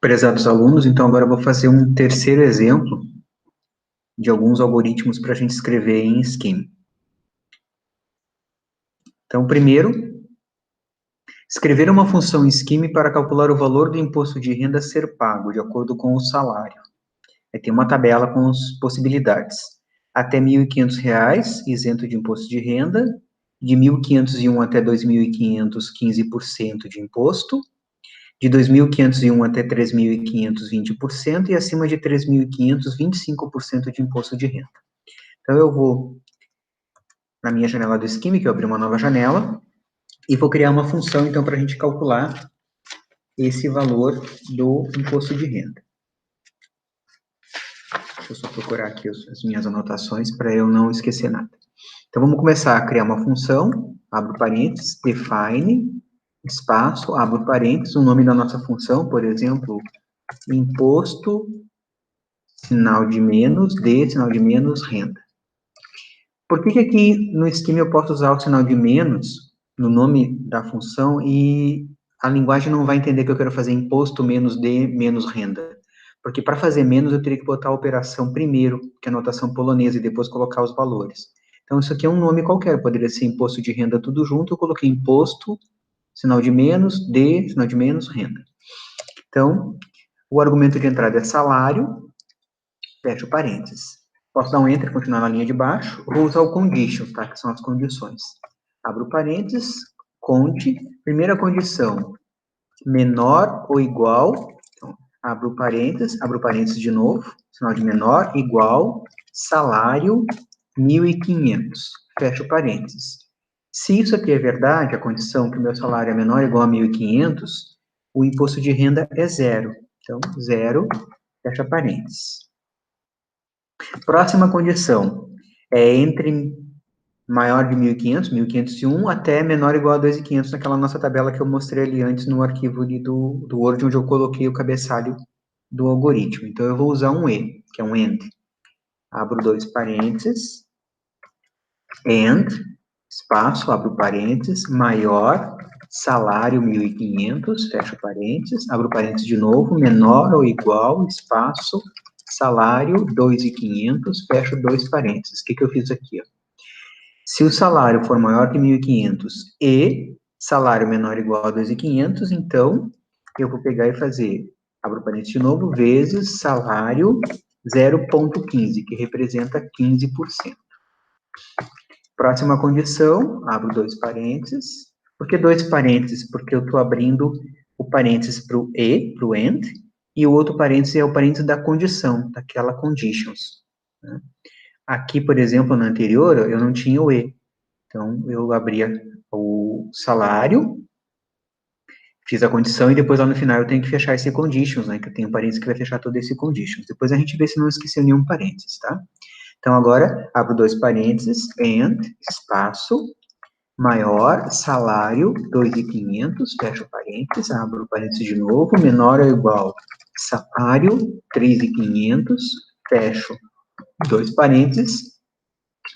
Prezados alunos, então agora eu vou fazer um terceiro exemplo de alguns algoritmos para a gente escrever em Scheme. Então, primeiro, escrever uma função em Scheme para calcular o valor do imposto de renda a ser pago, de acordo com o salário. Aí tem uma tabela com as possibilidades. Até R$ 1.500, isento de imposto de renda. De 1.501 até 2.500, 15% de imposto. De 2.501 até 3.500, 20%, e acima de 3.500, 25% de imposto de renda. Então, eu vou na minha janela do Scheme, que eu abri uma nova janela, e vou criar uma função, então, para a gente calcular esse valor do imposto de renda. Deixa eu só procurar aqui as minhas anotações para eu não esquecer nada. Então, vamos começar a criar uma função, abro parênteses, define, espaço, abro parênteses, o nome da nossa função, por exemplo, imposto, sinal de menos, sinal de menos, renda. Por que aqui no Scheme eu posso usar o sinal de menos no nome da função e a linguagem não vai entender que eu quero fazer imposto menos D menos renda? Porque para fazer menos eu teria que botar a operação primeiro, que é a notação polonesa, e depois colocar os valores. Então isso aqui é um nome qualquer, poderia ser imposto de renda tudo junto, eu coloquei imposto, sinal de menos, D, sinal de menos, renda. Então, o argumento de entrada é salário, fecho parênteses. Posso dar um Enter, continuar na linha de baixo, ou vou usar o condition, tá? Que são as condições. Abro parênteses, conte, primeira condição, menor ou igual, então, abro parênteses de novo, sinal de menor, igual, salário, 1.500, fecho parênteses. Se isso aqui é verdade, a condição que o meu salário é menor ou igual a 1.500, o imposto de renda é zero. Então, zero, fecha parênteses. Próxima condição é entre maior de 1.500, 1.501, até menor ou igual a 2.500, naquela nossa tabela que eu mostrei ali antes no arquivo ali do Word, onde eu coloquei o cabeçalho do algoritmo. Então, eu vou usar um E, que é um AND. Abro dois parênteses, AND, espaço, abro parênteses, maior, salário 1.500, fecho parênteses, abro parênteses de novo, menor ou igual, espaço, salário 2.500, fecho dois parênteses. O que eu fiz aqui? Ó? Se o salário for maior que 1.500 e salário menor ou igual a 2.500, então eu vou pegar e fazer, abro parênteses de novo, vezes salário 0,15, que representa 15%. Próxima condição, abro dois parênteses. Por que dois parênteses? Porque eu estou abrindo o parênteses para o E, para o AND, e o outro parênteses é o parênteses da condição, daquela conditions. Né? Aqui, por exemplo, na anterior, eu não tinha o E. Então, eu abria o salário, fiz a condição, e depois lá no final eu tenho que fechar esse conditions, né? Que eu tenho um parênteses que vai fechar todo esse conditions. Depois a gente vê se não esqueceu nenhum parênteses, tá? Então, agora, abro dois parênteses, and, espaço, maior, salário, 2.500, fecho parênteses, abro parênteses de novo, menor ou igual, salário, 3.500, fecho dois parênteses,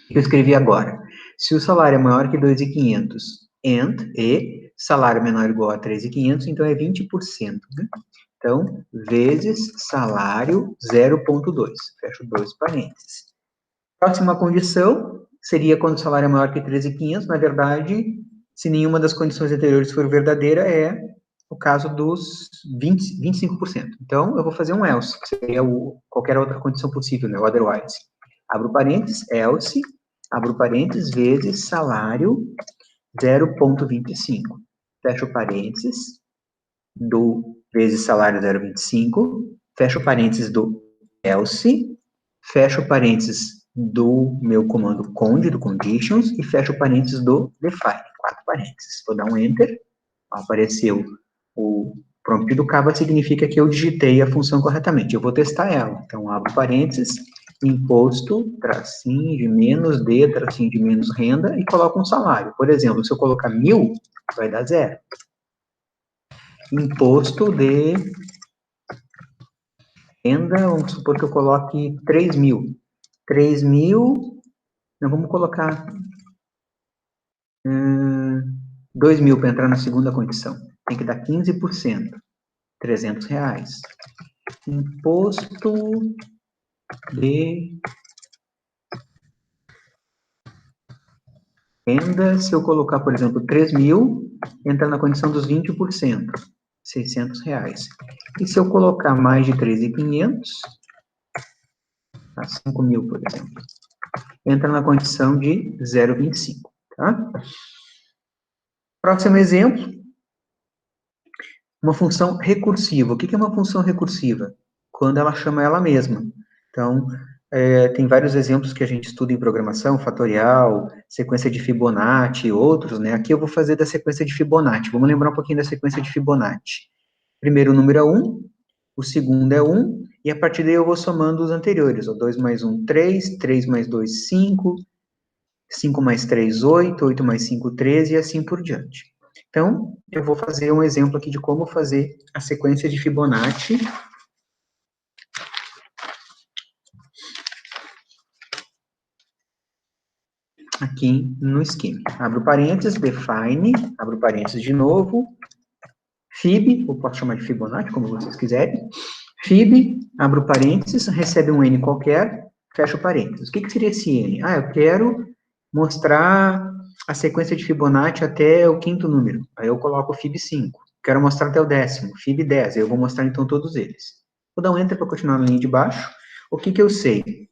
que eu escrevi agora. Se o salário é maior que 2.500, e salário menor ou igual a 3.500, então é 20%, né? Então, vezes salário 0,2, fecho dois parênteses. Próxima condição seria quando o salário é maior que 13.500, na verdade, se nenhuma das condições anteriores for verdadeira, é o caso dos 25%. Então, eu vou fazer um else, que seria qualquer outra condição possível, né, otherwise. Abro parênteses, else, abro parênteses, vezes salário 0,25. Fecho parênteses, do vezes salário 0,25, fecho parênteses do else, fecho parênteses do meu comando conde, do conditions, e fecho parênteses do define, 4 parênteses. Vou dar um enter, apareceu o prompt do Java, significa que eu digitei a função corretamente. Eu vou testar ela. Então, abro parênteses, imposto, tracinho de menos D, tracinho de menos renda, e coloco um salário. Por exemplo, se eu colocar 1.000, vai dar 0. Imposto de renda, vamos supor que eu coloque 3.000. 3.000, nós vamos colocar 2.000 para entrar na segunda condição. Tem que dar 15%. R$300. Imposto de renda, se eu colocar, por exemplo, 3.000, entra na condição dos 20%, R$600. E se eu colocar mais de 3.500, tá? 5.000, por exemplo, entra na condição de 0,25, tá? Próximo exemplo, uma função recursiva. O que é uma função recursiva? Quando ela chama ela mesma. Então, tem vários exemplos que a gente estuda em programação, fatorial, sequência de Fibonacci e outros, né? Aqui eu vou fazer da sequência de Fibonacci. Vamos lembrar um pouquinho da sequência de Fibonacci. Primeiro o número é 1, o segundo é 1, e a partir daí eu vou somando os anteriores. 2 mais 1, 3, 3 mais 2, 5, 5 mais 3, 8, 8 mais 5, 13, e assim por diante. Então, eu vou fazer um exemplo aqui de como fazer a sequência de Fibonacci. Aqui no esquema. Abro parênteses, define, abro parênteses de novo, Fib, ou posso chamar de Fibonacci, como vocês quiserem, Fib, abro parênteses, recebe um N qualquer, fecho parênteses. O que seria esse N? Eu quero mostrar a sequência de Fibonacci até o quinto número. Aí eu coloco Fib 5. Quero mostrar até o 10º, Fib 10. Aí eu vou mostrar, então, todos eles. Vou dar um Enter para continuar na linha de baixo. O que eu sei?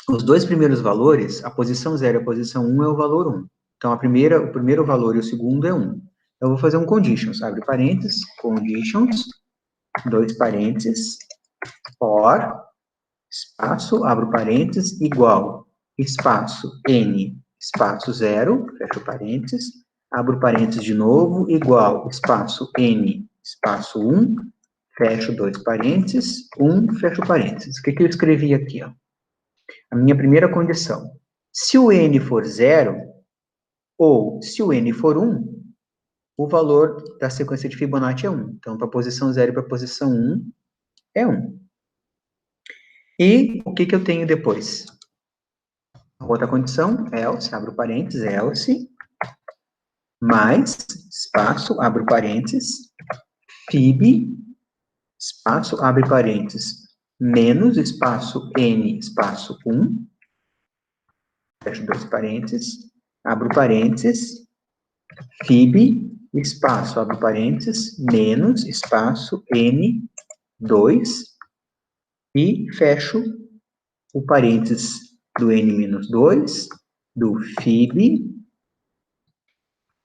Os dois primeiros valores, a posição 0 e a posição 1 é o valor 1. Então, o primeiro valor e o segundo é 1. Eu vou fazer um conditions, abre parênteses, conditions, dois parênteses, for, espaço, abro parênteses, igual, espaço, n, espaço 0, fecho parênteses, abro parênteses de novo, igual, espaço, n, espaço 1, fecho dois parênteses, 1, fecho parênteses. O que eu escrevi aqui, ó? A minha primeira condição. Se o n for 0, ou se o n for 1, o valor da sequência de Fibonacci é 1. Então, para a posição 0 e para a posição 1, é 1. E o que eu tenho depois? Outra condição, else, abro parênteses, else, mais, espaço, abro parênteses, fib, espaço, abre parênteses, menos, espaço, n, espaço 1, fecho dois parênteses, abro parênteses, fib, espaço, abro parênteses, menos, espaço, n, 2, e fecho o parênteses do n-2, do fib,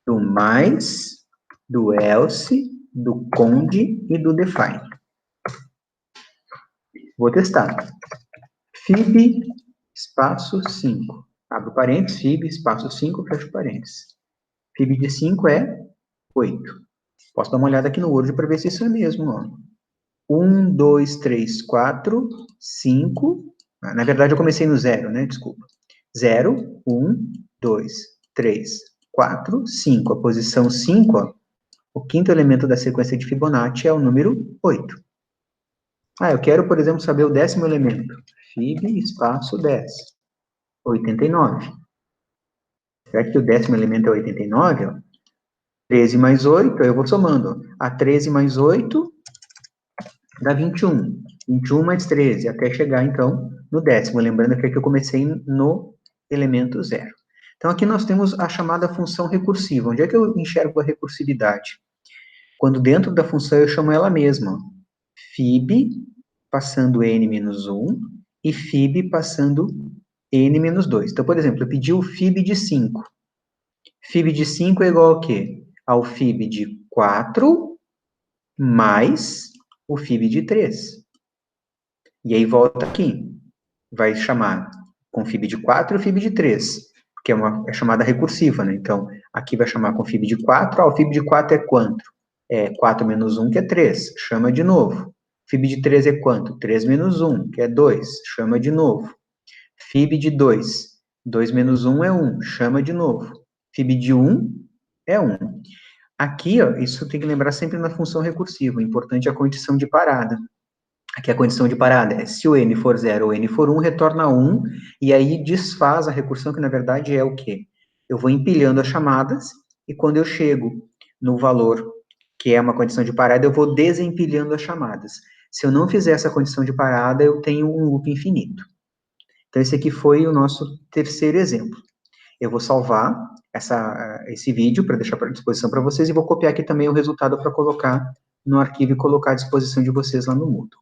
do mais, do else, do conde e do define. Vou testar. Fib, espaço 5. Abro parênteses, fib, espaço 5, fecho parênteses. Fib de 5 é 8. Posso dar uma olhada aqui no Word para ver se isso é mesmo, ó. 1, 2, 3, 4, 5. Na verdade, eu comecei no 0, né? Desculpa. 0, 1, 2, 3, 4, 5. A posição 5, ó, o quinto elemento da sequência de Fibonacci é o número 8. Eu quero, por exemplo, saber o 10º elemento. Fib, espaço 10. 89. Será que o 10º elemento é 89? Ó? 13 mais 8, eu vou somando. A 13 mais 8 dá 21. 21 mais 13, até chegar, então, no 10º. Lembrando que aqui eu comecei no elemento 0. Então, aqui nós temos a chamada função recursiva. Onde é que eu enxergo a recursividade? Quando dentro da função eu chamo ela mesma. Fib, passando n-1, e fib passando n-2. Então, por exemplo, eu pedi o fib de 5. Fib de 5 é igual ao quê? Ao fib de 4 mais o fib de 3. E aí volta aqui. Vai chamar com fib de 4 e fib de 3, que é chamada recursiva, né? Então, aqui vai chamar com fib de 4. O fib de 4 é quanto? É 4 menos 1, que é 3. Chama de novo. Fib de 3 é quanto? 3 menos 1, que é 2. Chama de novo. Fib de 2. 2 menos 1 é 1. Chama de novo. Fib de 1 é 1. Aqui, ó, isso tem que lembrar sempre na função recursiva. O importante é a condição de parada. Aqui a condição de parada é se o n for 0 ou n for 1, retorna 1, e aí desfaz a recursão, que na verdade é o quê? Eu vou empilhando as chamadas, e quando eu chego no valor que é uma condição de parada, eu vou desempilhando as chamadas. Se eu não fizer essa condição de parada, eu tenho um loop infinito. Então, esse aqui foi o nosso terceiro exemplo. Eu vou salvar esse vídeo para deixar à disposição para vocês e vou copiar aqui também o resultado para colocar no arquivo e colocar à disposição de vocês lá no Moodle.